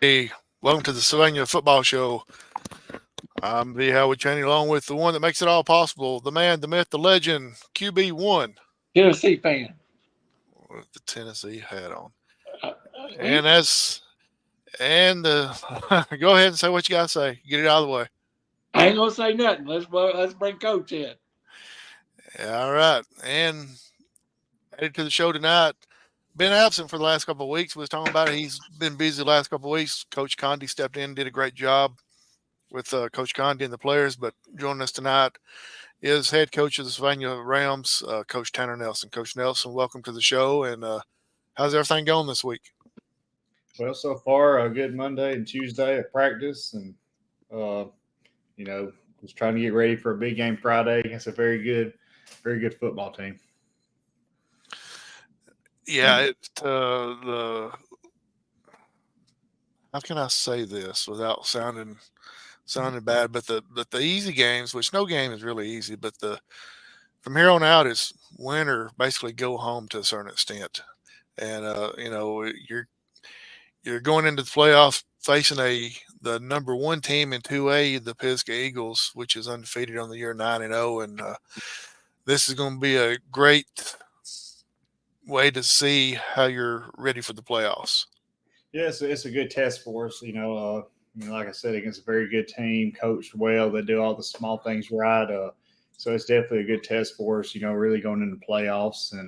Hey, welcome to the Sylvania Football Show. I'm the Howie Channey, along with the one that makes it all possible, the man, the myth, the legend, QB1, Tennessee fan. with the Tennessee hat on. Uh, And as and go ahead and say what you gotta say. Get it out of the way. I ain't gonna say nothing. Let's bring Coach in. All right, and added to the show tonight. Been absent for the last couple of weeks. We was talking about it. He's been busy the last couple of weeks. Coach Condi stepped in, did a great job with Coach Condi and the players. But joining us tonight is head coach of the Sylvania Rams, Coach Tanner Nelson. Coach Nelson, welcome to the show. And how's everything going this week? Well, so far, a good Monday and Tuesday at practice, and uh, just trying to get ready for a big game Friday against a very good football team. Yeah, the how can I say this without sounding bad? But the easy games, which no game is really easy, but the from here on out is win or basically go home to a certain extent. And you're going into the playoffs facing the number one team in 2A, the Pisgah Eagles, which is undefeated on the year 9-0, and this is going to be a great way to see how you're ready for the playoffs. Yeah, it's a good test for us. Like I said, against a very good team, coached well. They do all the small things right. So it's definitely a good test for us. Really going into playoffs, and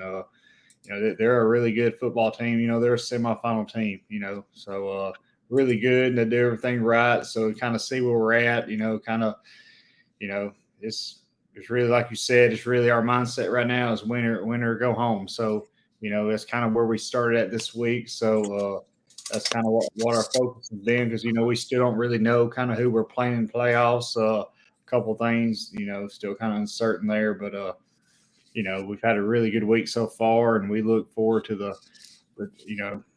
they're a really good football team. They're a semifinal team. So really good, and they do everything right. So kind of see where we're at. It's really like you said. It's really our mindset right now is winner go home. So that's kind of where we started at this week. So that's kind of what our focus has been because we still don't really know kind of who we're playing in playoffs. A couple things still kind of uncertain there, but we've had a really good week so far, and we look forward to the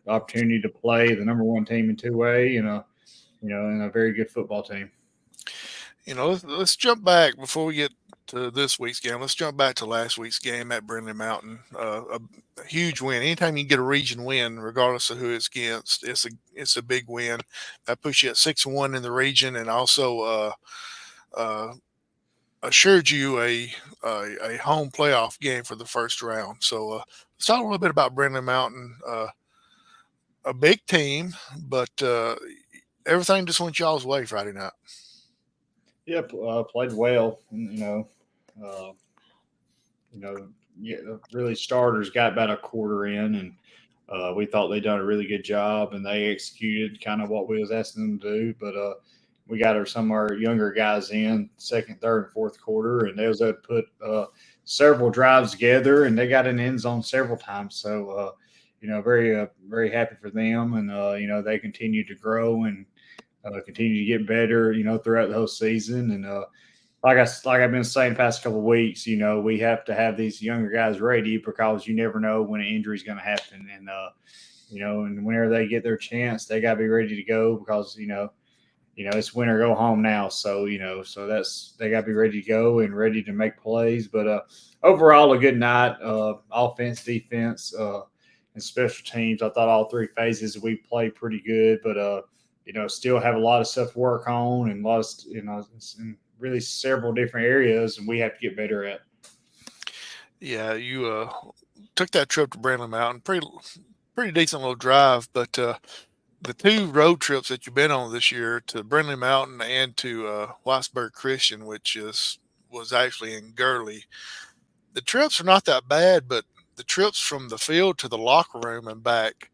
opportunity to play the number one team in 2A, and a very good football team. Let's jump back before we get to this week's game. Let's jump back to last week's game at Brindley Mountain. A huge win. Anytime you get a region win, regardless of who it's against, it's a big win. That puts you at 6-1 in the region, and also uh, assured you a home playoff game for the first round. So let's talk a little bit about Brindley Mountain. A big team, but everything just went y'all's way Friday night. Yeah, played well. Uh, yeah, really starters got about a quarter in, and we thought they'd done a really good job, and they executed kind of what we was asking them to do. But we got some of our younger guys in second, third, and fourth quarter, and they was able to put several drives together, and they got in the end zone several times. So, very happy for them, and they continue to grow and continue to get better, throughout the whole season. And like I've been saying the past couple of weeks, we have to have these younger guys ready because you never know when an injury is going to happen, and and whenever they get their chance, they got to be ready to go because it's win or go home now. So so that's they got to be ready to go and ready to make plays. But overall, a good night. Offense, defense, and special teams. I thought all three phases we played pretty good, but still have a lot of stuff to work on and a lot of in really several different areas, and we have to get better at. Yeah, you took that trip to Brindley Mountain. Pretty decent little drive, but the two road trips that you've been on this year to Brindley Mountain and to Whitesburg Christian, which was actually in Gurley, the trips are not that bad, but the trips from the field to the locker room and back,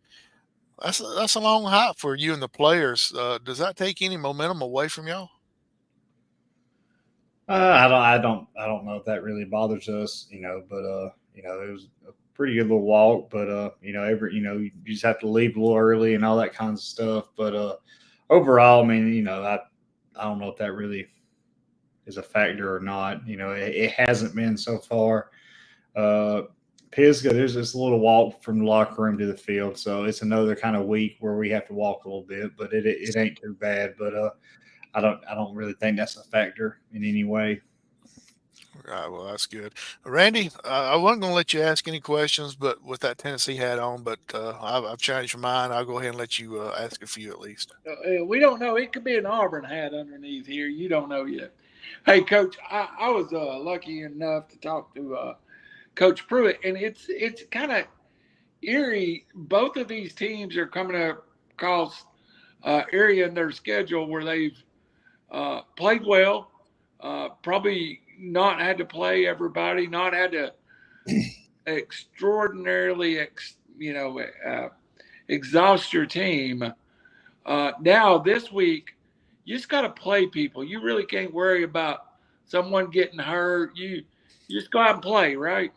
that's a long hike for you and the players. Does that take any momentum away from y'all? I don't know if that really bothers us, but it was a pretty good little walk, but you just have to leave a little early and all that kinds of stuff. But overall, I mean, I don't know if that really is a factor or not. It hasn't been so far. Uh, Pisgah, there's this little walk from the locker room to the field, so it's another kind of week where we have to walk a little bit, but it ain't too bad. But I don't really think that's a factor in any way. Well, that's good. Randy, I wasn't going to let you ask any questions, but with that Tennessee hat on, but I've changed my mind. I'll go ahead and let you ask a few at least. We don't know. It could be an Auburn hat underneath here. You don't know yet. Hey, Coach, I was lucky enough to talk to Coach Pruitt, and it's kind of eerie. Both of these teams are coming across area in their schedule where they've played well, probably not had to play everybody, not had to extraordinarily, exhaust your team. Now this week, you just got to play people. You really can't worry about someone getting hurt. You just go out and play, right?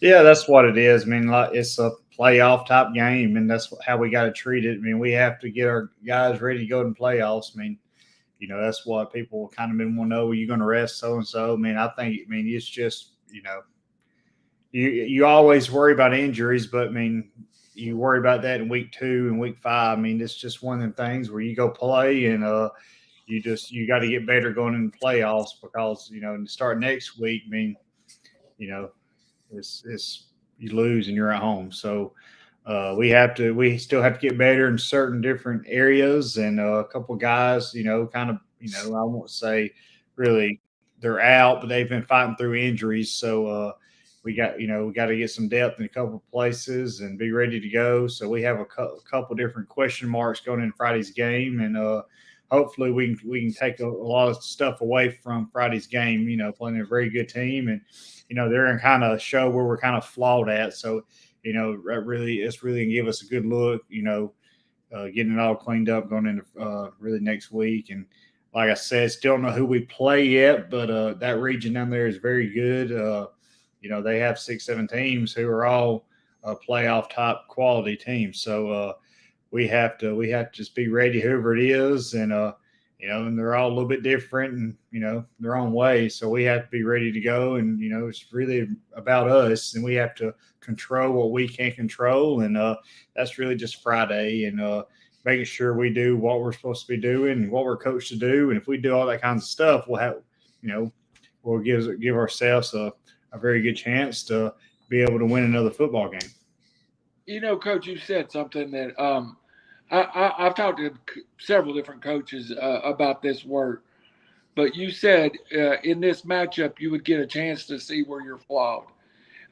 Yeah, that's what it is. I mean, like, it's a playoff type game, and that's how we got to treat it. I mean, we have to get our guys ready to go in playoffs. I mean, that's what people kind of been want to know. Are you going to rest so and so? I mean, it's just, you always worry about injuries, but I mean, you worry about that in week 2 and week 5. I mean, it's just one of them things where you go play and you got to get better going into playoffs because to start next week. I mean, it's you lose and you're at home. So we still have to get better in certain different areas, and a couple of guys, kind of, I won't say really they're out, but they've been fighting through injuries. So we got to get some depth in a couple of places and be ready to go. So we have a couple different question marks going in Friday's game, and hopefully we can take a lot of stuff away from Friday's game. Playing a very good team, and they're in kind of show where we're kind of flawed at. So it's really gonna give us a good look. Getting it all cleaned up going into really next week. And like I said, still don't know who we play yet, but that region down there is very good. They have 6-7 teams who are all playoff top quality teams. So we have to just be ready, whoever it is, and and they're all a little bit different and their own way. So we have to be ready to go, and it's really about us, and we have to control what we can control, and that's really just Friday, and making sure we do what we're supposed to be doing and what we're coached to do. And if we do all that kinds of stuff, we'll have we'll give ourselves a very good chance to be able to win another football game. Coach, you said something that I've talked to several different coaches about this work, but you said in this matchup you would get a chance to see where you're flawed,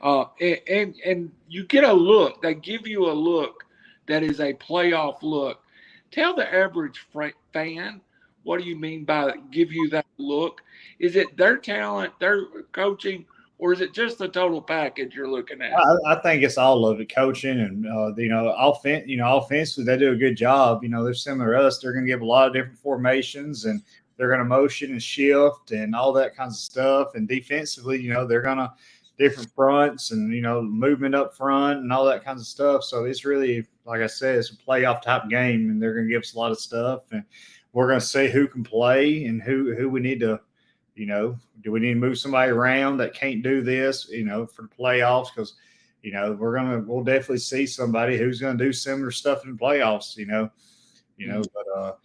and you get a look. They give you a look that is a playoff look. Tell the average fan, what do you mean by give you that look? Is it their talent, their coaching, or is it just the total package you're looking at? I think it's all of it, coaching and offensively they do a good job. They're similar to us. They're going to give a lot of different formations, and they're going to motion and shift and all that kinds of stuff. And defensively, they're going to different fronts and movement up front and all that kinds of stuff. So it's really, like I said, it's a playoff type game, and they're going to give us a lot of stuff, and we're going to see who can play and who we need to. Do we need to move somebody around that can't do this, for the playoffs? Because, we'll definitely see somebody who's going to do similar stuff in the playoffs, but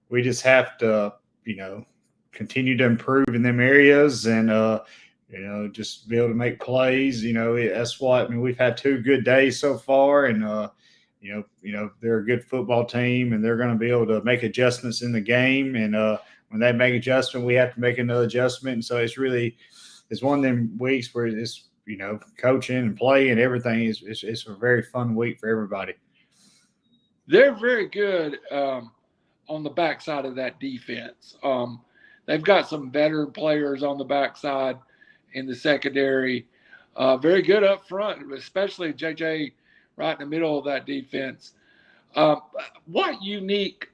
we just have to, continue to improve in them areas and, just be able to make plays. That's what, we've had 2 good days so far, and, they're a good football team, and they're going to be able to make adjustments in the game. And, when they make adjustment, we have to make another adjustment. And so it's one of them weeks where it's, coaching and play and everything it's a very fun week for everybody. They're very good on the backside of that defense. They've got some veteran players on the backside in the secondary. Very good up front, especially JJ right in the middle of that defense. What unique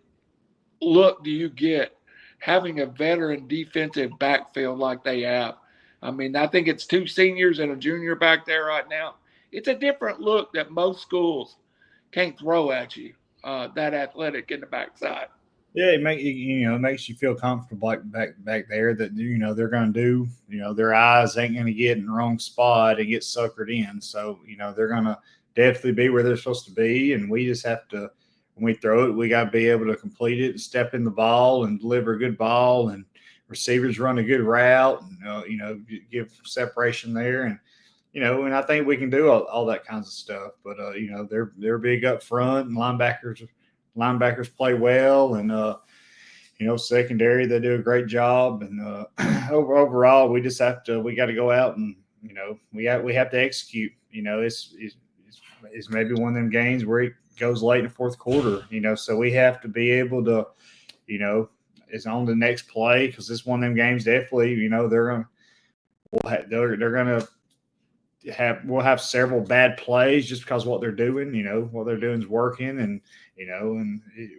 look do you get having a veteran defensive backfield like they have? I think it's 2 seniors and a junior back there right now. It's a different look that most schools can't throw at you, that athletic in the backside. Yeah, it makes you feel comfortable back there that they're going to do. Their eyes ain't going to get in the wrong spot and get suckered in. So they're going to definitely be where they're supposed to be, and we just have to. When we throw it, we got to be able to complete it and step in the ball and deliver a good ball and receivers run a good route, and, give separation there. And I think we can do all that kinds of stuff. But, they're big up front, and linebackers play well. And, secondary, they do a great job. And overall, we got to go out and, we have to execute. It's maybe one of them games where it goes late in the fourth quarter, so we have to be able to, it's on the next play, because this one of them games definitely, we'll have several bad plays just because what they're doing, what they're doing is working, and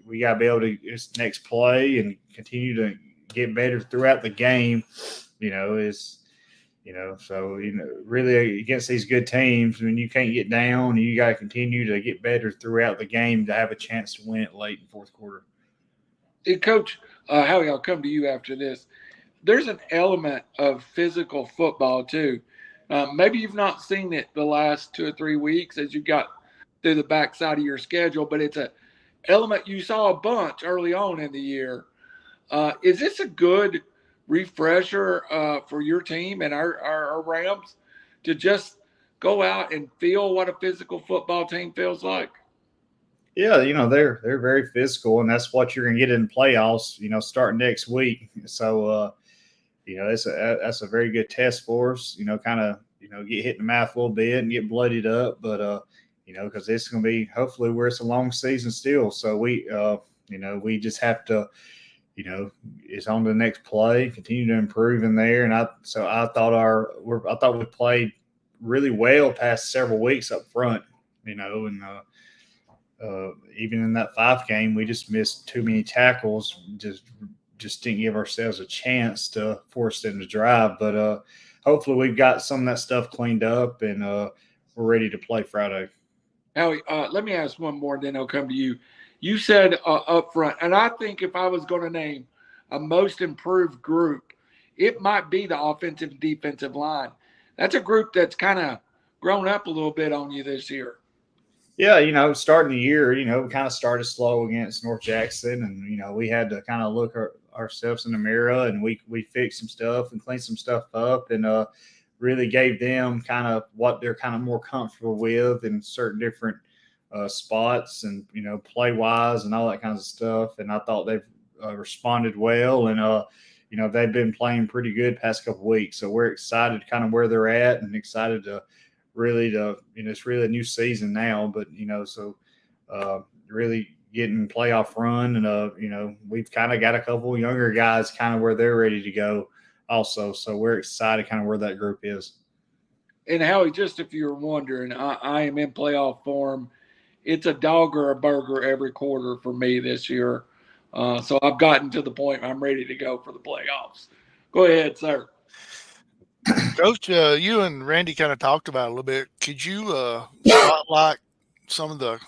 we got to be able to just next play and continue to get better throughout the game, really against these good teams, when you can't get down, you got to continue to get better throughout the game to have a chance to win it late in fourth quarter. Hey, Coach Howie, I'll come to you after this. There's an element of physical football too. Maybe you've not seen it the last 2 or 3 weeks as you got through the backside of your schedule, but it's an element you saw a bunch early on in the year. Is this a good refresher for your team and our Rams to just go out and feel what a physical football team feels like? Yeah, they're very physical, and that's what you're going to get in playoffs, starting next week. So, that's a very good test for us, kind of, get hit in the mouth a little bit and get bloodied up. But, because it's going to be, hopefully, where it's a long season still. So we just have to, it's on to the next play, continue to improve in there. And I thought we played really well past several weeks up front, and even in that 5 game, we just missed too many tackles, just didn't give ourselves a chance to force them to drive. But hopefully we've got some of that stuff cleaned up, and we're ready to play Friday. Howie, let me ask one more, then I'll come to you. You said up front, and I think if I was going to name a most improved group, it might be the offensive and defensive line. That's a group that's kind of grown up a little bit on you this year. Yeah, starting the year, we kind of started slow against North Jackson, and, we had to kind of look ourselves in the mirror, and we fixed some stuff and cleaned some stuff up, and really gave them kind of what they're kind of more comfortable with in certain different spots, and, play-wise and all that kinds of stuff. And I thought they've responded well, and, they've been playing pretty good past couple of weeks. So we're excited kind of where they're at, and excited to it's really a new season now, but, really getting playoff run. And, we've kind of got a couple younger guys kind of where they're ready to go also. So we're excited kind of where that group is. And Howie, just if you're wondering, I am in playoff form. It's a dog or a burger every quarter for me this year. So I've gotten to the point I'm ready to go for the playoffs. Go ahead, sir. Coach, you and Randy kind of talked about it a little bit. Could you spotlight some of the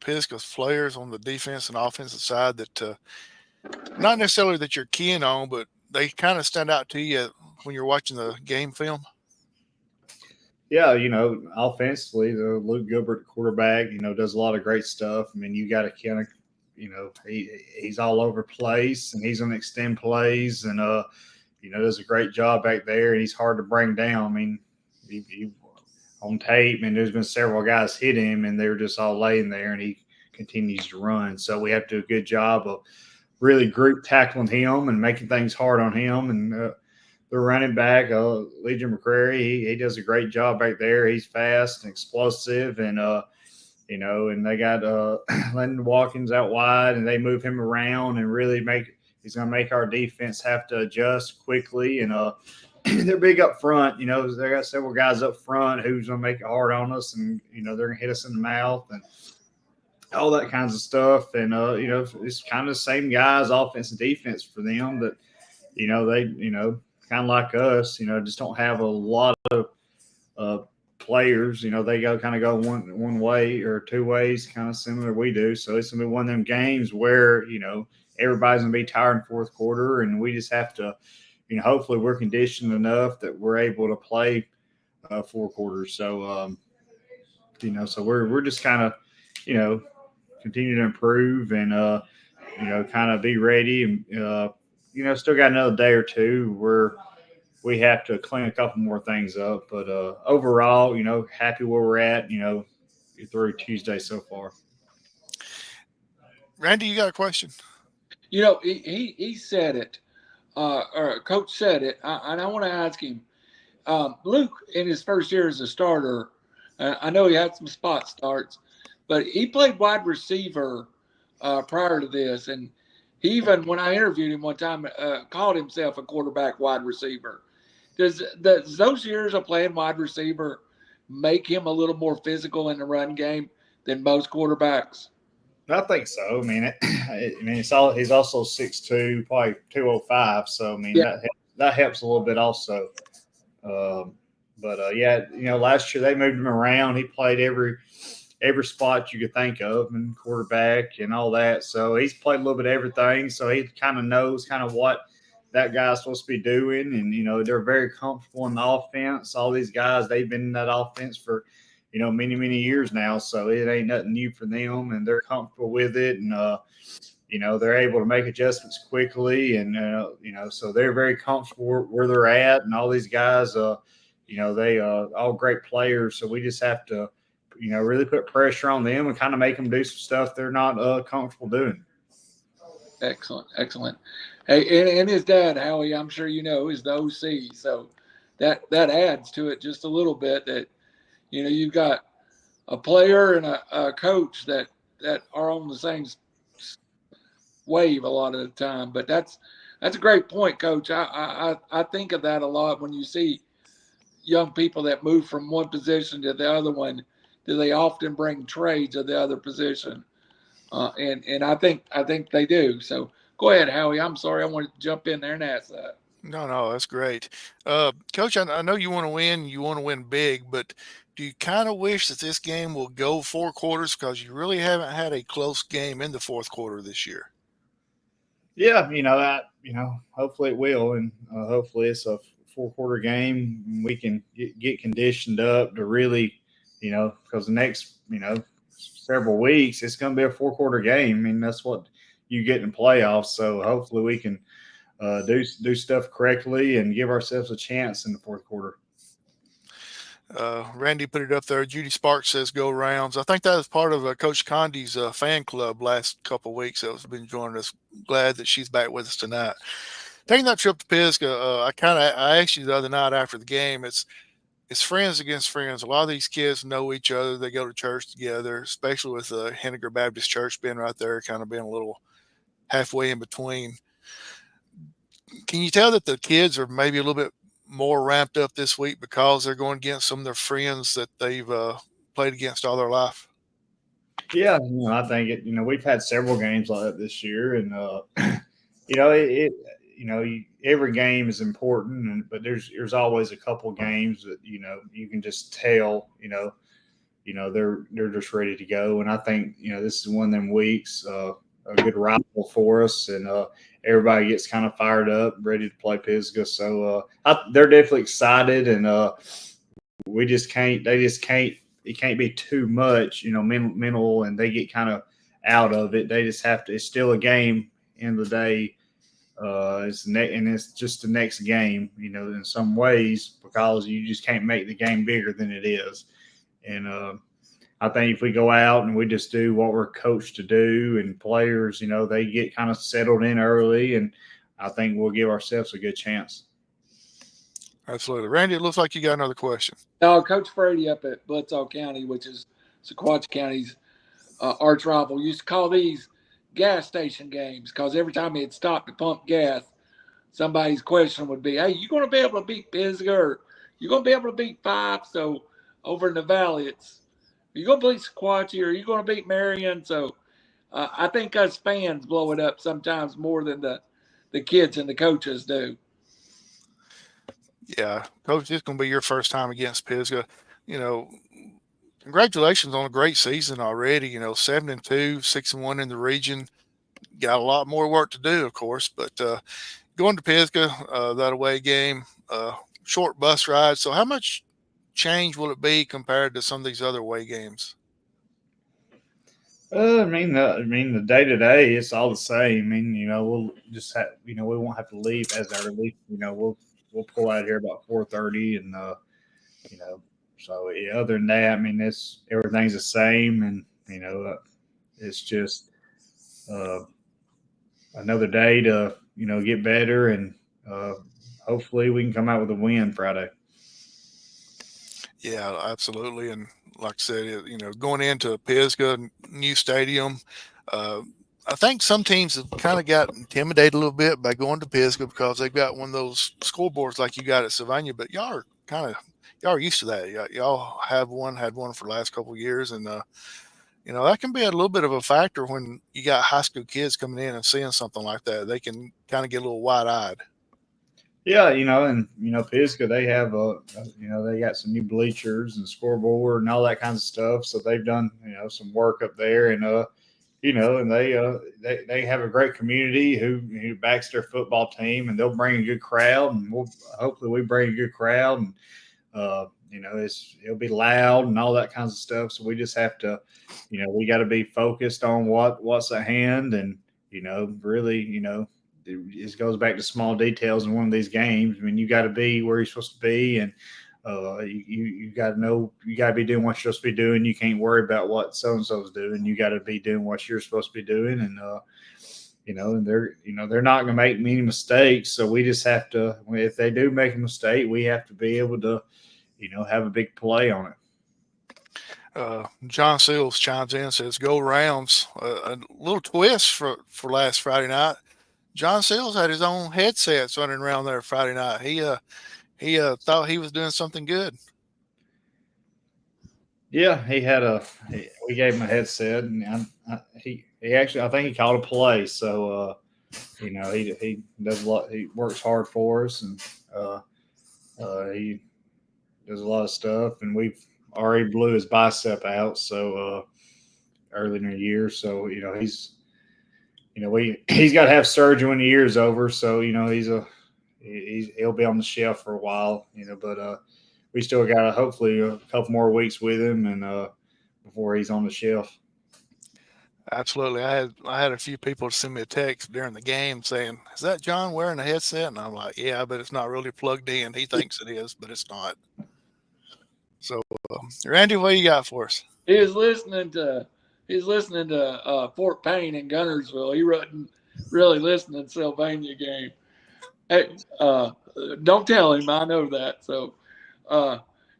Pisgah players on the defense and offensive side that not necessarily that you're keying on, but they kind of stand out to you when you're watching the game film? Yeah, offensively, Luke Gilbert, quarterback, does a lot of great stuff. I mean, you got to kind of, he's all over the place, and he's going to extend plays, and does a great job back there, and he's hard to bring down. I mean, he on tape, and there's been several guys hit him, and they're just all laying there, and he continues to run. So we have to do a good job of really group tackling him and making things hard on him. And the running back, Legion McCrary, he does a great job back there. He's fast and explosive, and and they got Landon Watkins out wide, and they move him around and really he's going to make our defense have to adjust quickly. And they're big up front. They got several guys up front who's going to make it hard on us, and they're going to hit us in the mouth and all that kinds of stuff. And it's kind of the same guys, offense and defense for them. But they kind of like us, just don't have a lot of players. They go one way or two ways, kind of similar we do. So it's gonna be one of them games where everybody's gonna be tired in fourth quarter, and we just have to, hopefully we're conditioned enough that we're able to play 4 quarters. So so we're just kind of continue to improve, and kind of be ready, and still got another day or two where we have to clean a couple more things up. But overall, happy where we're at. Through Tuesday so far. Randy, you got a question? He said it, or Coach said it, and I want to ask him. Luke, in his first year as a starter, I know he had some spot starts, but he played wide receiver prior to this, and he even, when I interviewed him one time, called himself a quarterback wide receiver. Does those years of playing wide receiver make him a little more physical in the run game than most quarterbacks? I think so. I mean, he's also 6'2", probably 205. So I mean, Yeah. that helps a little bit also. But yeah, last year they moved him around. He played every spot you could think of, and quarterback and all that. So he's played a little bit of everything. So he kind of knows what that guy's supposed to be doing. And they're very comfortable in the offense. All these guys, they've been in that offense for many, many years now. So it ain't nothing new for them, and they're comfortable with it. And they're able to make adjustments quickly, and so they're very comfortable where they're at. And all these guys, they all great players. So we just have to, really put pressure on them and kind of make them do some stuff they're not comfortable doing. Excellent. Hey, and his dad, Howie, I'm sure is the OC. So that adds to it just a little bit. That you've got a player and a coach that are on the same wave a lot of the time. But that's a great point, Coach. I think of that a lot when you see young people that move from one position to the other one. Do they often bring trades of the other position? And I think they do. So go ahead, Howie. I'm sorry, I wanted to jump in there and ask that. No, that's great. Coach, I know you want to win. You want to win big, but do you kind of wish that this game will go 4 quarters, because you really haven't had a close game in the fourth quarter this year? Yeah, hopefully it will, and hopefully it's a 4-quarter game, and we can get conditioned up to really, because the next, several weeks it's going to be a 4-quarter game. I mean, that's what you get in playoffs. So hopefully we can do stuff correctly and give ourselves a chance in the fourth quarter. Randy put it up there. Judy Sparks says go rounds. I think that was part of Coach Condi's fan club last couple of weeks that has been joining us. Glad that she's back with us tonight. Taking that trip to Pisgah, I asked you the other night after the game. It's friends against friends. A lot of these kids know each other. They go to church together, especially with Henniger Baptist Church being right there, kind of being a little halfway in between. Can you tell that the kids are maybe a little bit more ramped up this week because they're going against some of their friends that they've played against all their life? Yeah, I think it. We've had several games like that this year, and every game is important, but there's always a couple games that you can just tell they're just ready to go, and I think this is one of them weeks, a good rival for us, and everybody gets kind of fired up, ready to play Pisgah. So they're definitely excited, and we just can't. They just can't. It can't be too much, mental, and they get kind of out of it. They just have to. It's still a game. End of the day, and it's just the next game. In some ways, because you just can't make the game bigger than it is. And I think if we go out and we just do what we're coached to do, and players, they get kind of settled in early, and I think we'll give ourselves a good chance. Absolutely. Randy, it looks like you got another question. Coach Frady up at Bledsoe County, which is Sequatchie County's arch rival, used to call these gas station games because every time he'd stop to pump gas, somebody's question would be, hey, you going to be able to beat Pisgah, or you going to be able to beat Fife? So over in the valley, it's, are you going to beat Sequatchie, or are you going to beat Marion? So I think us fans blow it up sometimes more than the kids and the coaches do. Yeah, Coach, this is going to be your first time against Pisgah. Congratulations on a great season already. 7-2, 6-1 in the region. Got a lot more work to do, of course, but going to Pisgah, that away game, short bus ride. So how much change will it be compared to some of these other away games? The day to day, it's all the same. We'll just have, we won't have to leave as early. We'll pull out here about 4:30, and so yeah, other than that, it's everything's the same, and it's just uh, another day to get better, and uh, hopefully we can come out with a win Friday. Yeah, absolutely. And like I said, going into Pisgah, new stadium, uh, I think some teams have kind of got intimidated a little bit by going to Pisgah because they've got one of those scoreboards like you got at Sylvania. But y'all are used to that. Y'all had one for the last couple of years, and that can be a little bit of a factor when you got high school kids coming in and seeing something like that. They can kind of get a little wide eyed. Yeah, and Pisgah, they have they got some new bleachers and scoreboard and all that kinds of stuff. So they've done some work up there, and and they have a great community who backs their football team, and they'll bring a good crowd, and hopefully we bring a good crowd, and it'll be loud and all that kinds of stuff. So we just have to, we got to be focused on what's at hand, and really, it goes back to small details in one of these games. You got to be where you're supposed to be, and you got to know, you got to be doing what you're supposed to be doing. You can't worry about what so and so's doing. You got to be doing what you're supposed to be doing, and and they're not going to make many mistakes. So we just have to, if they do make a mistake, we have to be able to have a big play on it. John Seals chimes in and says, "Go Rams!" A little twist for last Friday night. John Seals had his own headsets running around there Friday night. He thought he was doing something good. Yeah, we gave him a headset, and he actually, I think he called a play. So he does a lot. He works hard for us, and he does a lot of stuff. And we've already blew his bicep out, so early in the year. So he's he's got to have surgery when the year's over. So he'll be on the shelf for a while. But we still got hopefully a couple more weeks with him, and before he's on the shelf. Absolutely. I had a few people send me a text during the game saying, "Is that John wearing a headset?" And I'm like, "Yeah, but it's not really plugged in. He thinks it is, but it's not." So, Randy, what you got for us? He was listening to Fort Payne in Gunnersville. He wasn't really listening to Sylvania game. Hey, don't tell him. I know that. So,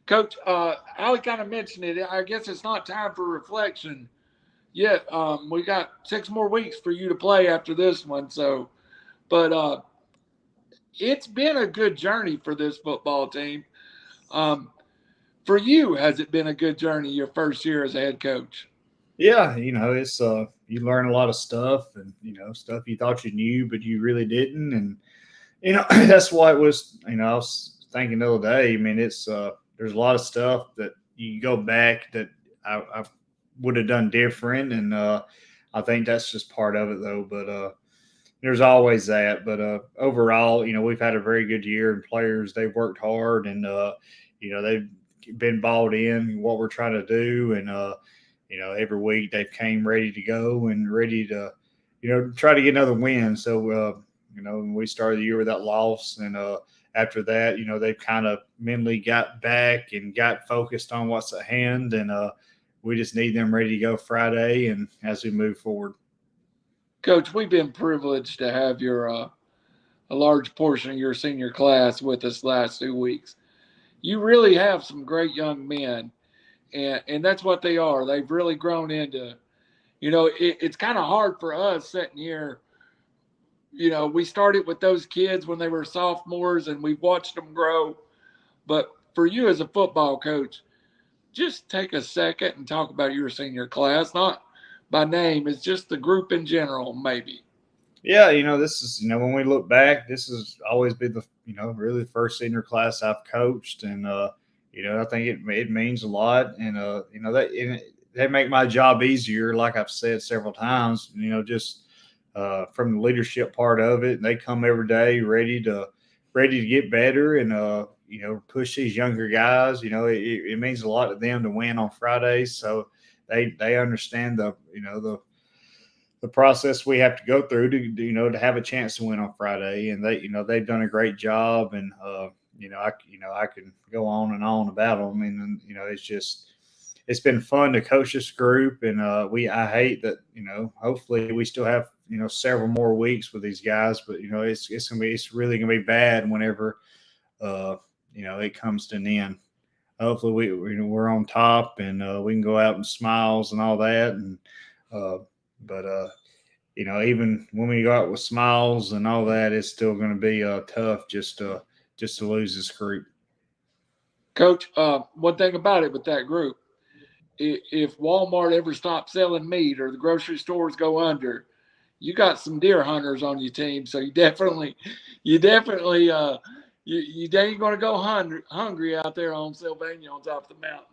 Coach, Howie kind of mentioned it. I guess it's not time for reflection yet. We got 6 more weeks for you to play after this one. So, but it's been a good journey for this football team. For you, has it been a good journey your first year as a head coach? Yeah, it's you learn a lot of stuff, and stuff you thought you knew but you really didn't, and that's why it was. I was thinking the other day. It's there's a lot of stuff that you go back that I would have done different, and I think that's just part of it, though. But there's always that. But overall, we've had a very good year, and players, they've worked hard, and they've been bought in what we're trying to do, and every week they've came ready to go and ready to try to get another win. So we started the year with that loss, and after that, they've kind of mentally got back and got focused on what's at hand, and we just need them ready to go Friday and as we move forward. Coach, we've been privileged to have a large portion of your senior class with us last 2 weeks. You really have some great young men, and that's what they are. They've really grown into, it's kind of hard for us sitting here. We started with those kids when they were sophomores, and we've watched them grow. But for you as a football coach, just take a second and talk about your senior class, not by name. It's just the group in general, maybe. Yeah, this is, when we look back, this has always been the, really the first senior class I've coached. And, I think it means a lot. And, they make my job easier. Like I've said several times, just from the leadership part of it. And they come every day ready to get better and, push these younger guys. It means a lot to them to win on Fridays. So they understand the process we have to go through to have a chance to win on Friday, and they've done a great job, and I can go on and on about them, and it's been fun to coach this group, and I hate that hopefully we still have several more weeks with these guys, but it's really gonna be bad whenever uh, it comes to an end. Hopefully we're on top, and we can go out in smiles and all that, and uh, but even when we go out with smiles and all that, it's still going to be tough just to lose this group. Coach, one thing about it with that group, if Walmart ever stops selling meat or the grocery stores go under, you got some deer hunters on your team, so you definitely, you ain't going to go hungry out there on Sylvania on top of the mountain.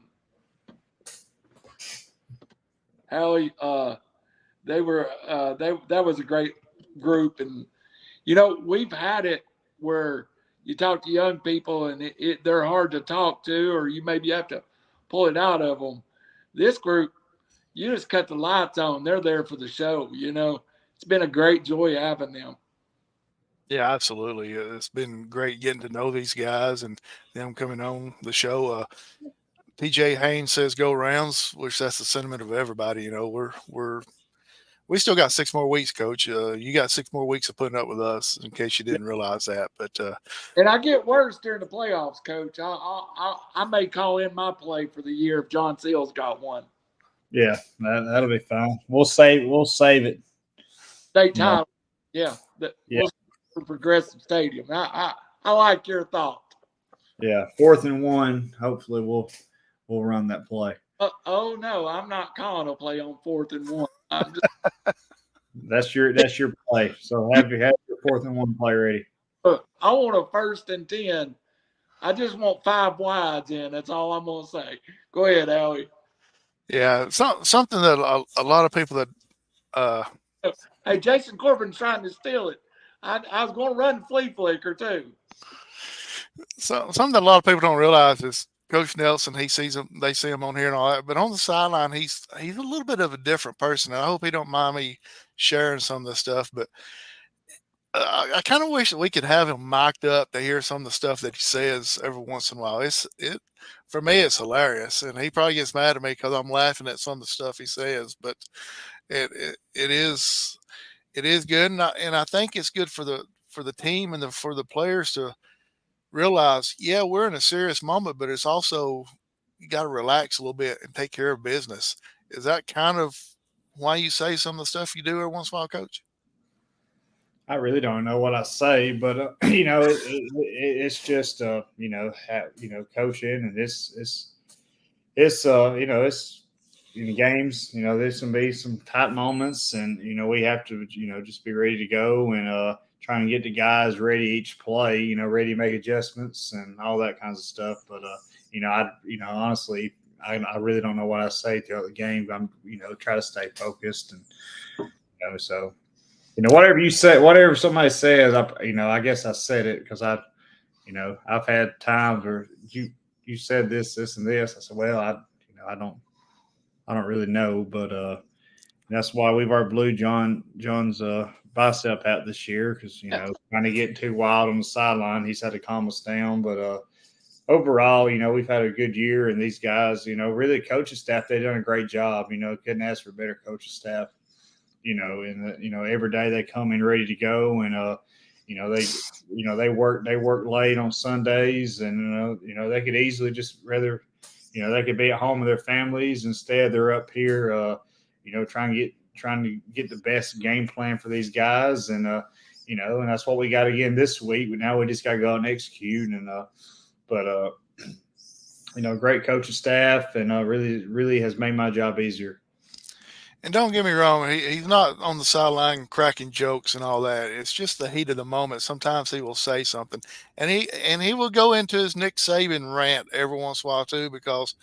Howie, that was a great group, and we've had it where you talk to young people and they're hard to talk to, or you maybe have to pull it out of them. This group, you just cut the lights on. They're there for the show. It's been a great joy having them. Yeah, absolutely. It's been great getting to know these guys and them coming on the show. TJ Haynes says go rounds, which that's the sentiment of everybody. We still got 6 more weeks, Coach. You got 6 more weeks of putting up with us, in case you didn't realize that. But and I get worse during the playoffs, Coach. I may call in my play for the year if John Seals got one. Yeah, that'll be fine. We'll save it. State title. Yeah. We'll for Progressive Stadium. I like your thought. Yeah, 4th and 1. Hopefully we'll run that play. Oh no, I'm not calling a play on 4th and 1. I'm just that's your play. So have your 4th and 1 play ready. I want a 1st and 10. I just want 5 wides in. That's all I'm gonna say. Go ahead, Howie. Yeah, something that a lot of people that hey, Jason Corbin's trying to steal it. I was going to run flea flicker too. Something that a lot of people don't realize is Coach Nelson. He sees him, they see him on here and all that, but on the sideline, he's a little bit of a different person. And I hope he don't mind me sharing some of this stuff, but I kind of wish that we could have him mic'd up to hear some of the stuff that he says every once in a while. For me, it's hilarious, and he probably gets mad at me because I'm laughing at some of the stuff he says. But it is good, and I think it's good for the team and for the players to realize, yeah, we're in a serious moment, but it's also you got to relax a little bit and take care of business. Is that kind of why you say some of the stuff you do every once in a while, Coach? I really don't know what I say, but it's just coaching, and it's in games. There's gonna be some tight moments, and we have to just be ready to go and try and get the guys ready each play. Ready to make adjustments and all that kinds of stuff. But honestly, I really don't know what I say throughout the game. I'm try to stay focused, and so. Whatever you say, whatever somebody says, I guess I said it because I've had times where you said this, and this. I said, well, I don't really know, but that's why we've our blue John's bicep out this year because trying to get too wild on the sideline, he's had to calm us down. But overall, we've had a good year, and thing guys, really coaching staff, they've done a great job. Couldn't ask for a better coaching staff. Every day they come in ready to go, and they work late on Sundays, and they could easily just rather they could be at home with their families. Instead, they're up here, trying to get the best game plan for these guys, and and that's what we got again this week. But now we just got to go out and execute, and great coaching staff, and really has made my job easier. And don't get me wrong, he's not on the sideline cracking jokes and all that. It's just the heat of the moment. Sometimes he will say something, and he will go into his Nick Saban rant every once in a while too, because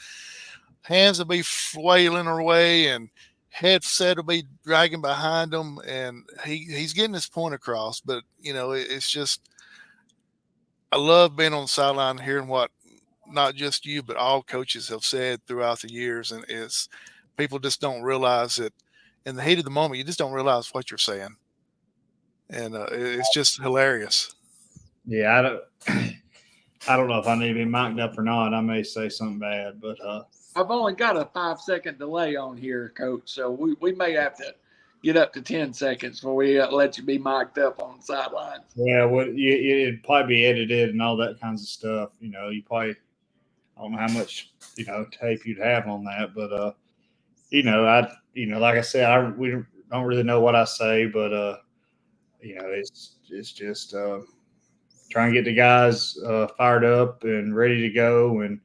hands will be flailing away and headset will be dragging behind him, and he's getting his point across. But it's just I love being on the sideline, hearing what not just you but all coaches have said throughout the years, and it's people just don't realize it in the heat of the moment. You just don't realize what you're saying, and it's just hilarious. Yeah, I don't know if I need to be mic'd up or not. I may say something bad, but I've only got a 5-second delay on here, Coach, so we may have to get up to 10 seconds before we let you be mic'd up on the sidelines. yeah, it'd probably be edited and all that kinds of stuff. You know, you probably I don't know how much tape you'd have on that, but like I said, we don't really know what I say, but it's just trying to get the guys fired up and ready to go, and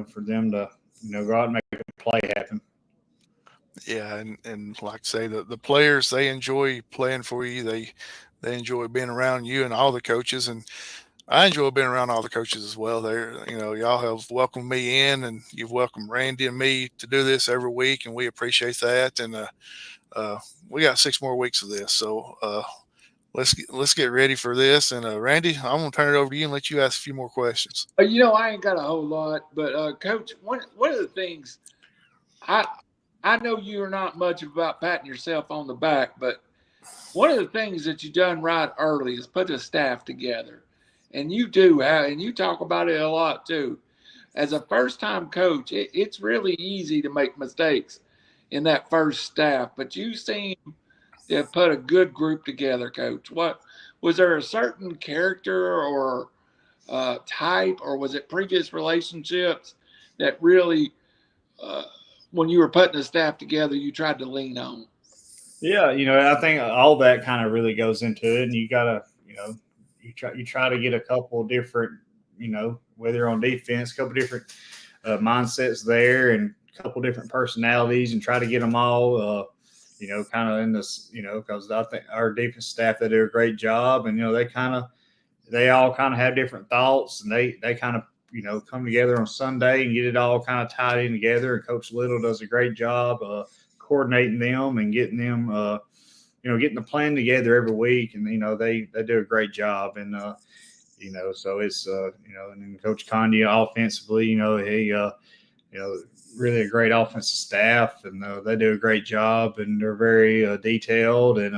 for them to go out and make a play happen. Yeah, and like I say, the players, they enjoy playing for you. They enjoy being around you and all the coaches, and I enjoy being around all the coaches as well. Y'all have welcomed me in, and you've welcomed Randy and me to do this every week, and we appreciate that. And we got 6 more weeks of this, so let's get ready for this. And Randy, I'm gonna turn it over to you and let you ask a few more questions. I ain't got a whole lot, but Coach, one of the things I know you're not much about patting yourself on the back, but one of the things that you done right early is put the staff together, and you talk about it a lot too. As a first-time coach, it's really easy to make mistakes in that first staff, but you seem to have put a good group together, Coach. What was there a certain character or type, or was it previous relationships that really, when you were putting the staff together, you tried to lean on? Yeah, I think all that kind of really goes into it, and you gotta, you try to get a couple of different, whether on defense, a couple different mindsets there, and a couple different personalities, and try to get them all, kind of in this, because I think our defense staff, they do a great job, and they all kind of have different thoughts, and they kind of come together on Sunday and get it all kind of tied in together. And Coach Little does a great job coordinating them and getting them, getting the plan together every week. And they do a great job. And so it's and then Coach Condi offensively, he really a great offensive staff, and they do a great job, and they're very detailed, and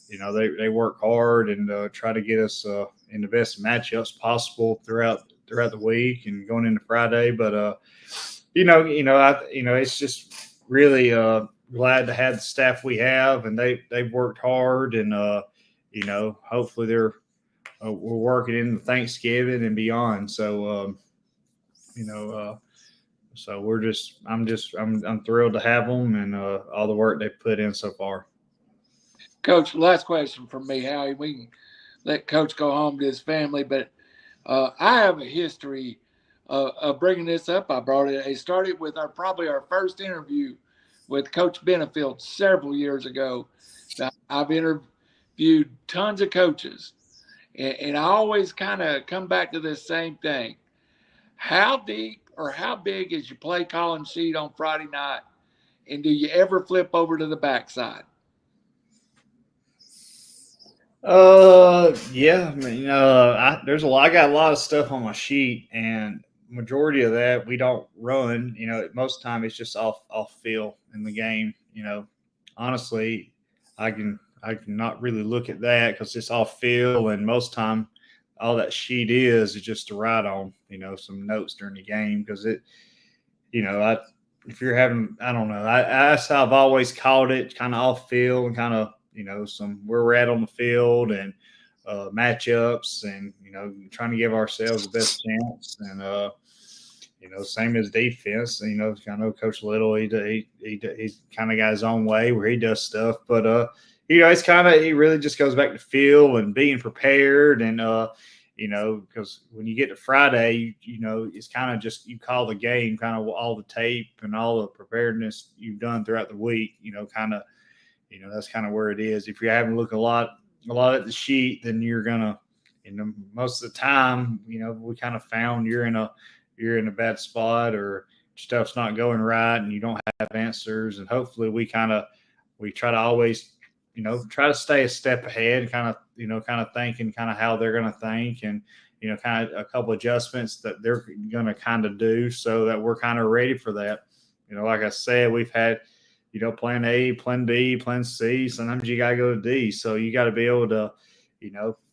they work hard and try to get us in the best matchups possible throughout the week and going into Friday. But it's just really glad to have the staff we have, and they've worked hard, and hopefully we're working into Thanksgiving and beyond. So so I'm thrilled to have them, and all the work they've put in so far. Coach, last question from me, Howie. We can let Coach go home to his family, but I have a history of bringing this up. I brought it. It started with probably our first interview with Coach Benefield several years ago. I've interviewed tons of coaches, and I always kind of come back to this same thing. How deep or how big is your play calling sheet on Friday night, and do you ever flip over to the backside? Yeah, I mean, there's I got a lot of stuff on my sheet, and majority of that we don't run. Most time it's just off feel in the game. Honestly, I can not really look at that because it's off feel, and most time all that sheet is just to write on, some notes during the game, because it, if you're having, I don't know, that's how I've always called it, kind of off field and kind of, some where we're at on the field and matchups, and trying to give ourselves the best chance. And same as defense. I know Coach Little, he kind of got his own way where he does stuff, but it's kind of, he really just goes back to feel and being prepared, and because when you get to Friday, it's kind of just, you call the game, kind of all the tape and all the preparedness you've done throughout the week, kind of. That's kind of where it is. If you're having to look a lot at the sheet, then you're gonna, most of the time, we kind of found you're in a bad spot, or stuff's not going right, and you don't have answers. And hopefully we try to always, try to stay a step ahead, and kind of thinking kind of how they're going to think, and kind of a couple adjustments that they're going to kind of do, so that we're kind of ready for that. like I said, we've had, plan A, plan B, plan C. Sometimes you got to go to D. So you got to be able to,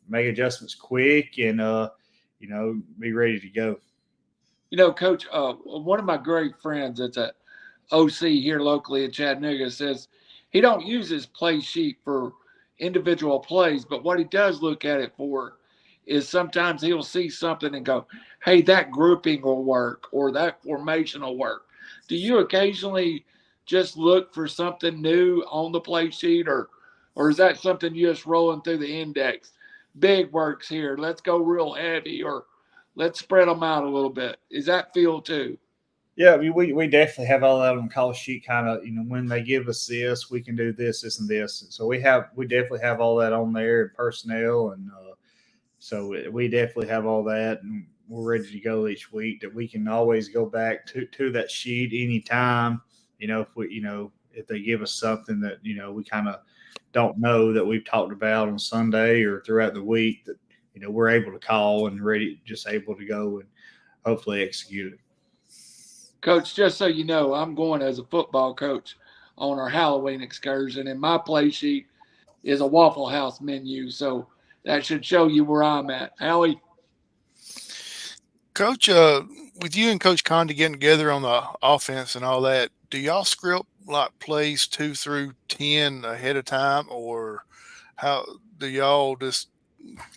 make adjustments quick and, be ready to go. Coach, one of my great friends that's a OC here locally in Chattanooga says he don't use his play sheet for individual plays, but what he does look at it for is sometimes he'll see something and go, hey, that grouping will work or that formation will work. Do you occasionally just look for something new on the play sheet, or is that something you just rolling through the index? Big works here. Let's go real heavy, or let's spread them out a little bit. Is that feel too? Yeah, we definitely have all that on the call sheet. Kind of, when they give us this, we can do this, this, and this. And so we definitely have all that on there, and personnel, and so we definitely have all that, and we're ready to go each week. That we can always go back to that sheet anytime. If they give us something that we kind of don't know that we've talked about on Sunday or throughout the week, that we're able to call and ready, just able to go and hopefully execute it. Coach, just so you know, I'm going as a football coach on our Halloween excursion, and my play sheet is a Waffle House menu. So that should show you where I'm at. Howie? Coach, with you and Coach Condi getting together on the offense and all that, do y'all script like plays 2 through 10 ahead of time, or how do y'all just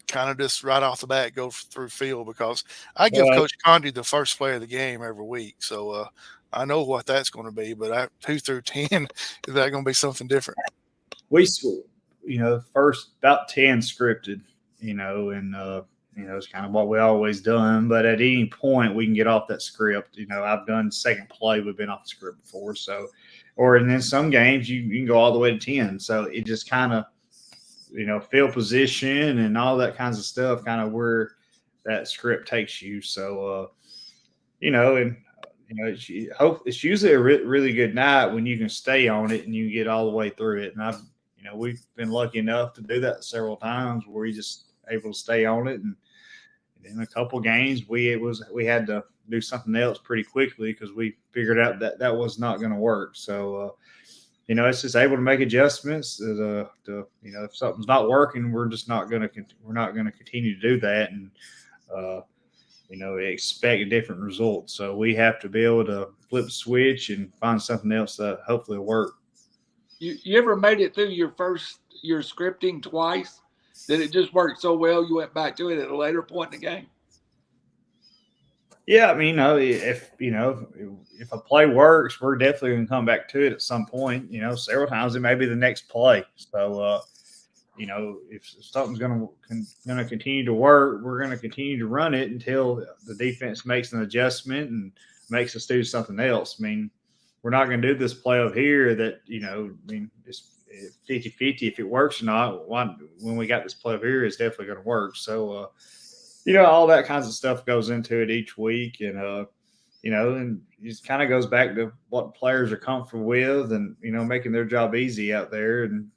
kind of just right off the bat go through field? Because I give Well, Coach Condi the first play of the game every week, so I know what that's going to be. But 2 through 10, is that going to be something different? we, first about 10 scripted, and it's kind of what we always done. But at any point, we can get off that script. I've done second play, we've been off the script before. So, and then some games you can go all the way to 10. So it just kind of, field position and all that kinds of stuff, kind of where that script takes you. So, it's usually a really good night when you can stay on it and you get all the way through it. And we've been lucky enough to do that several times where we just able to stay on it. And in a couple games, we had to do something else pretty quickly because we figured out that was not going to work. So, it's just able to make adjustments. If something's not working, we're not going to continue to do that, and expect a different result. So we have to be able to flip the switch and find something else that hopefully will work. You ever made it through your scripting twice? That it just worked so well you went back to it at a later point in the game? Yeah, I mean, if a play works, we're definitely going to come back to it at some point. Several times it may be the next play. So, if something's going to continue to work, we're going to continue to run it until the defense makes an adjustment and makes us do something else. I mean, we're not going to do this play over here that it's 50-50 if it works or not. When we got this play over here, it's definitely going to work. So, all that kinds of stuff goes into it each week. And, and it kind of goes back to what players are comfortable with and, making their job easy out there. And,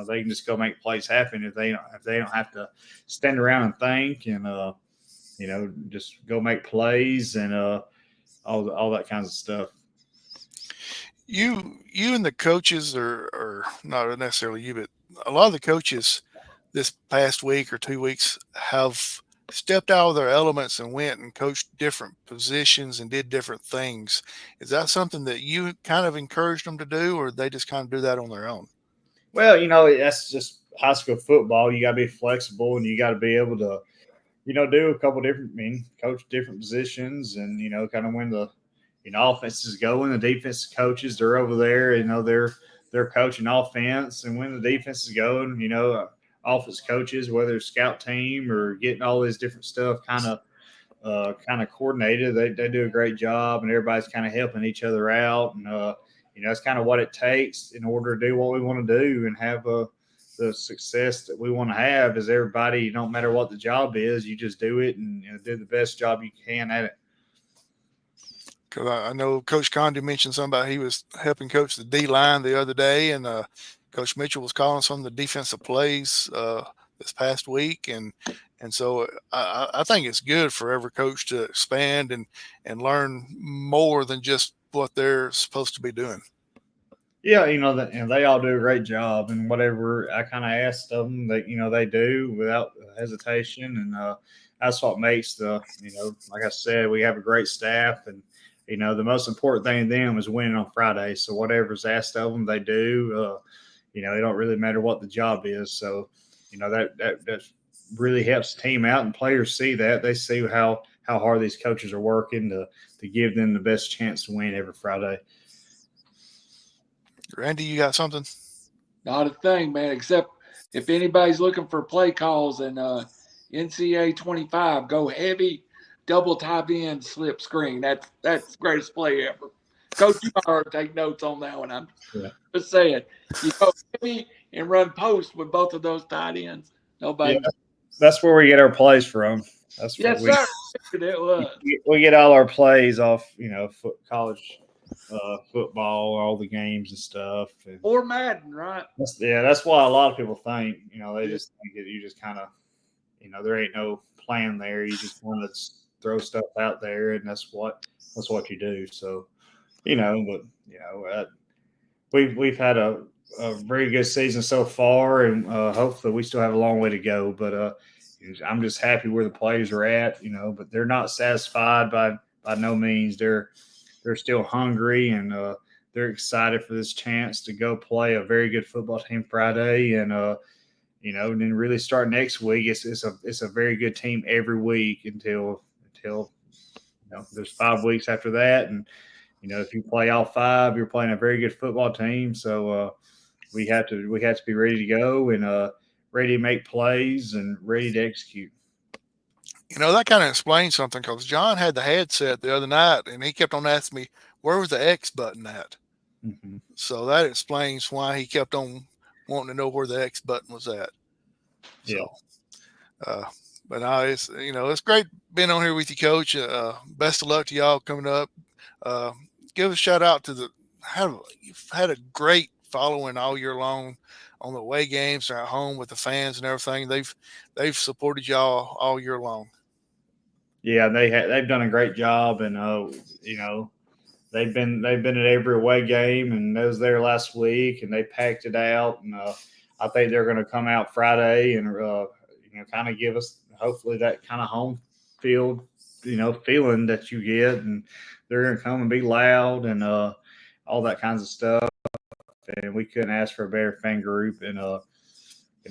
they can just go make plays happen if they don't have to stand around and think and, just go make plays and all that kinds of stuff. You and the coaches, or not necessarily you, but a lot of the coaches this past week or 2 weeks have stepped out of their elements and went and coached different positions and did different things. Is that something that you kind of encouraged them to do, or they just kind of do that on their own? Well, that's just high school football. You got to be flexible and you got to be able to, do a couple different, coach different positions and, kind of when the, offense is going, the defense coaches, they're over there, they're coaching offense. And when the defense is going, offense coaches, whether it's scout team or getting all this different stuff kind of coordinated, they do a great job and everybody's kind of helping each other out. And, that's kind of what it takes in order to do what we want to do and have the success that we want to have is everybody, no matter what the job is, you just do it and do the best job you can at it. Because I know Coach Condi mentioned something about he was helping coach the D-line the other day, and Coach Mitchell was calling some of the defensive plays this past week. And so I think it's good for every coach to expand and learn more than just what they're supposed to be doing. Yeah, and they all do a great job, and whatever I kind of asked of them, they do without hesitation, and that's what makes like I said, we have a great staff, and the most important thing to them is winning on Friday. So whatever's asked of them, they do. It don't really matter what the job is. So that really helps the team out, and players see that. They see how hard these coaches are working to give them the best chance to win every Friday. Randy, you got something? Not a thing, man, except if anybody's looking for play calls and NCAA 25, go heavy, double tight end, slip screen. That's the greatest play ever. Coach, you ought to take notes on that one. I'm just saying. You go heavy and run post with both of those tight ends. Nobody. Yeah, that's where we get our plays from. That's yes, what sir. It was. we get all our plays off, college football, all the games and stuff. And Or Madden, right? that's why a lot of people think, they just think that you just kind of, there ain't no plan there. You just want to throw stuff out there, and that's what you do. So, we've had a very good season so far, and hopefully we still have a long way to go. But I'm just happy where the players are at, but they're not satisfied by no means. They're still hungry, and they're excited for this chance to go play a very good football team Friday, and and then really start next week. It's a very good team every week until there's 5 weeks after that, and if you play all 5, you're playing a very good football team. So we have to be ready to go and ready to make plays and ready to execute. That kind of explains something, because John had the headset the other night, and he kept on asking me, where was the X button at? Mm-hmm. So that explains why he kept on wanting to know where the X button was at. Yeah. So, but now it's great being on here with you, Coach. Best of luck to y'all coming up. Give a shout out to you've had a great following all year long on the away games or at home with the fans and everything. They've supported y'all all year long. Yeah, they've done a great job, and they've been at every away game, and they was there last week, and they packed it out, and I think they're going to come out Friday and kind of give us hopefully that kind of home field feeling that you get, and they're going to come and be loud and all that kinds of stuff. And we couldn't ask for a better fan group, and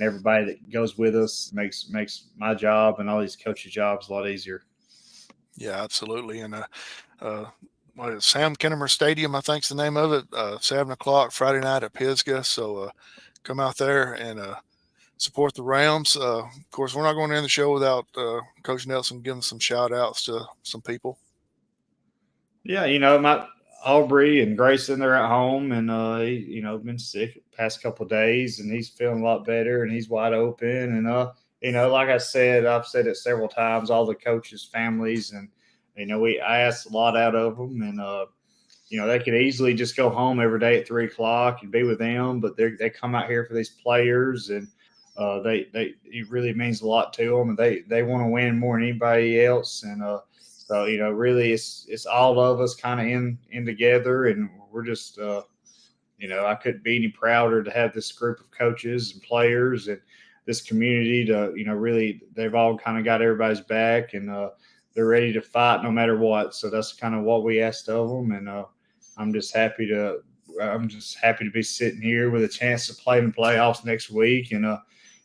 everybody that goes with us makes my job and all these coaches' jobs a lot easier. Yeah, absolutely. And what is it, Sam Kennemer Stadium, I think's the name of it. 7:00 Friday night at Pisgah. So come out there and support the Rams. Of course, we're not going to end the show without Coach Nelson giving some shout outs to some people. Yeah, my Aubrey and Grayson, they're at home, and he, been sick the past couple of days, and he's feeling a lot better, and he's wide open. And like I said, I've said it several times, all the coaches' families, and I asked a lot out of them, and they could easily just go home every day at 3:00 and be with them, but they come out here for these players, and it really means a lot to them, and they want to win more than anybody else, and so really it's all of us kind of in together, and we're just I couldn't be any prouder to have this group of coaches and players and this community to really, they've all kind of got everybody's back, and they're ready to fight no matter what. So that's kind of what we asked of them, and I'm just happy to be sitting here with a chance to play in the playoffs next week, and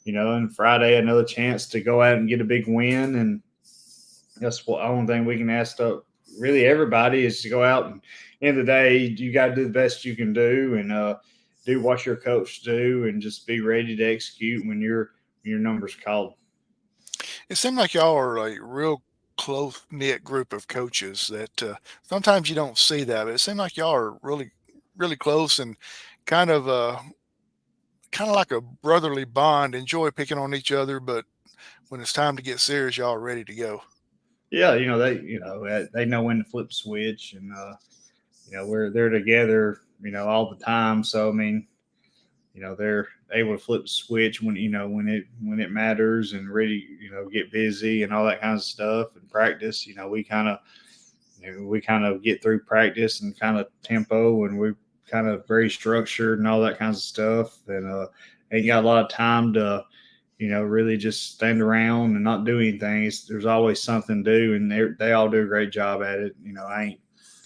and Friday another chance to go out and get a big win. And that's the only thing we can ask of really everybody is to go out, and end of the day, you got to do the best you can do, and do what your coach do, and just be ready to execute when your number's called. It seemed like y'all are a real close knit group of coaches that sometimes you don't see that, but it seemed like y'all are really, really close and kind of like a brotherly bond. Enjoy picking on each other, but when it's time to get serious, y'all are ready to go. Yeah, they know when to flip the switch, and they're together, all the time. So I mean, they're able to flip the switch when it matters, and really get busy and all that kind of stuff and practice. We kind of we kind of get through practice and kind of tempo, and we kind of very structured and all that kinds of stuff. And ain't got a lot of time to, really just stand around and not do anything. There's always something to do, and they all do a great job at it.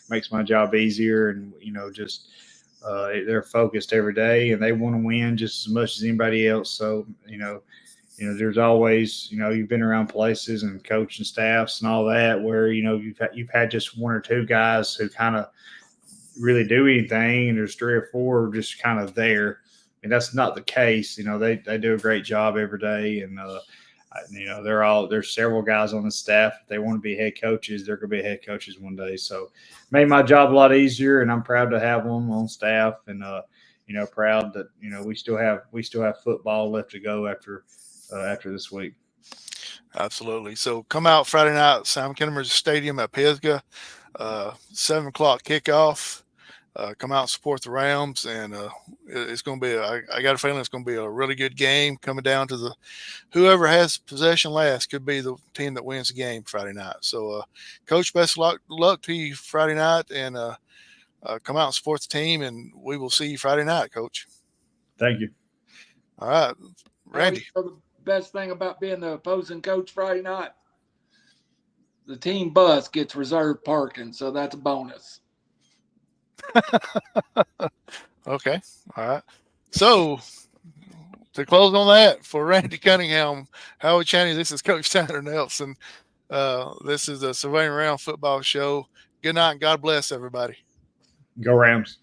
Makes my job easier, and just they're focused every day, and they want to win just as much as anybody else. So there's always, you've been around places and coaching staffs and all that where you've had just one or two guys who kind of really do anything, and there's three or four just kind of there. And that's not the case. They do a great job every day, and there's several guys on the staff. If they want to be head coaches, they're going to be head coaches one day. So made my job a lot easier, and I'm proud to have them on staff, and proud that we still have football left to go after this week. Absolutely. So come out Friday night at Sam Kennemer Stadium at Pisgah, 7 o'clock kickoff. Come out and support the Rams, and it's going to be. I got a feeling it's going to be a really good game. Coming down to whoever has possession last could be the team that wins the game Friday night. So, Coach, best of luck to you Friday night, and come out and support the team, and we will see you Friday night, Coach. Thank you. All right, Randy. The best thing about being the opposing coach Friday night, the team bus gets reserved parking, so that's a bonus. Okay. All right. So to close on that, for Randy Cunningham, Howie Channey, this is Coach Tanner Nelson. This is the Savannah Round Football Show. Good night and God bless everybody. Go Rams.